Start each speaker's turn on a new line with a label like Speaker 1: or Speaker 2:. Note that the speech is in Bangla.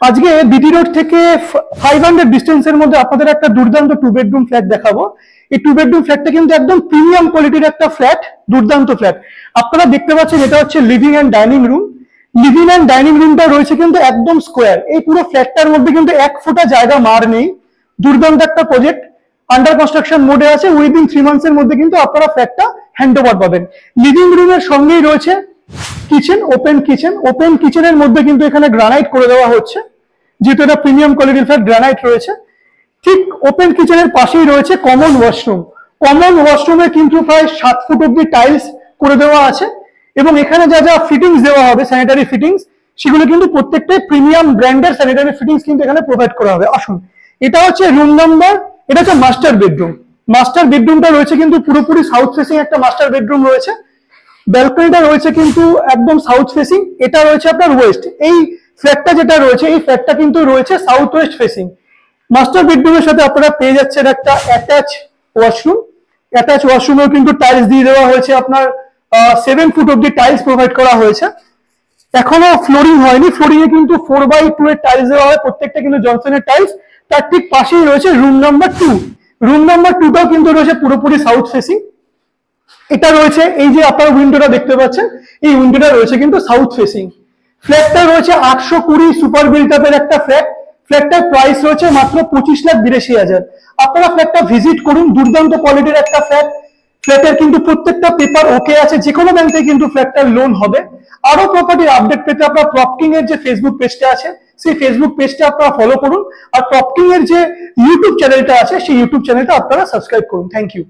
Speaker 1: আজকে বিটি রোড থেকে 500 ডিস্টেন্সের মধ্যে আপনাদের একটা দুর্দান্ত 2 বেডরুম ফ্ল্যাট দেখাবো। এই 2 বেডরুম ফ্ল্যাটটা কিন্তু একদম প্রিমিয়াম কোয়ালিটির একটা ফ্ল্যাট, দুর্দান্ত ফ্ল্যাট। আপনারা দেখতে পাচ্ছেন এটা হচ্ছে living and dining room. Living and dining রুমটা রয়েছে কিন্তু একদম স্কোয়ার। এই পুরো ফ্ল্যাটটার মধ্যে কিন্তু 1 ফুটা জায়গা মার নেই। দুর্দান্ত একটা প্রজেক্ট, আন্ডার কনস্ট্রাকশন মোডে আছে। উইদিন 3 মান্থসের মধ্যে কিন্তু আপনারা ফ্ল্যাটটা হ্যান্ড ওভার পাবেন। লিভিং রুমের সঙ্গেই রয়েছে কিচেন, ওপেন কিচেন। ওপেন কিচেনের মধ্যে কিন্তু এখানে গ্রানাইট করে দেওয়া হচ্ছে, যেহেতু এটা প্রিমিয়াম কোয়ালিটির ফ্ল্যাট, গ্রানাইট রয়েছে। ঠিক ওপেন কিচেনের পাশেই রয়েছে কমন ওয়াশরুম। কমন ওয়াশরুমে কিন্তু প্রায় 7 ফুট অব্দি টাইলস করে দেওয়া আছে, এবং এখানে যা যা ফিটিংস দেওয়া হবে, স্যানিটারি ফিটিংস, সেগুলো কিন্তু প্রত্যেকটাই প্রিমিয়াম ব্র্যান্ডের স্যানিটারি ফিটিংস কিন্তু এখানে প্রোভাইড করা হবে। আসুন, এটা হচ্ছে রুম নাম্বার, এটা হচ্ছে মাস্টার বেডরুম। মাস্টার বেডরুমটা রয়েছে কিন্তু পুরোপুরি সাউথ ফেসিং একটা মাস্টার বেডরুম রয়েছে। ব্যালকনিটা রয়েছে কিন্তু একদম সাউথ ফেসিং। এটা রয়েছে আপনার ওয়েস্ট। এই ফ্ল্যাটটা যেটা রয়েছে, এই ফ্ল্যাটটা কিন্তু রয়েছে সাউথ ওয়েস্ট ফেসিং। মাস্টার বেডরুমের সাথে আপনারা পেয়ে যাচ্ছেন একটা অ্যাটাচ ওয়াশরুম। অ্যাটাচ ওয়াশরুমেও কিন্তু টাইলস দিয়ে দেওয়া হয়েছে, আপনার 7 ফুট অব্দি টাইলস প্রোভাইড করা হয়েছে। এখনো ফ্লোরিং হয়নি, ফ্লোরিং এ কিন্তু 4x2 এর টাইলস দেওয়া হয়, প্রত্যেকটা কিন্তু জনসনের টাইলস। তার ঠিক পাশেই রয়েছে রুম নাম্বার 2। রুম নাম্বার 2টাও কিন্তু রয়েছে পুরোপুরি সাউথ ফেসিং। এটা রয়েছে, এই যে আপনারা উইন্ডোটা দেখতে পাচ্ছেন, এই উইন্ডোটা রয়েছে কিন্তু সাউথ ফেসিং। ফ্ল্যাটটা রয়েছে 820 সুপার বিল্ট আপের একটা ফ্ল্যাট। ফ্ল্যাটটার প্রাইস রয়েছে মাত্র 25,82,000। আপনারা ফ্ল্যাটটা ভিজিট করুন, দুর্দান্ত কোয়ালিটির একটা ফ্ল্যাট। ফ্ল্যাটের কিন্তু প্রত্যেকটা পেপার ওকে আছে, যে কোনো ব্যাংক থেকে কিন্তু ফ্ল্যাটটার লোন হবে। আরো প্রপার্টির আপডেট পেতে আপনারা প্রপকিং এর যে ফেসবুক পেজটা আছে, সেই ফেসবুক পেজটা আপনারা ফলো করুন, আর প্রপকিং এর যে ইউটিউব চ্যানেলটা আছে, সেই ইউটিউব চ্যানেলটা আপনারা সাবস্ক্রাইব করুন। Thank you.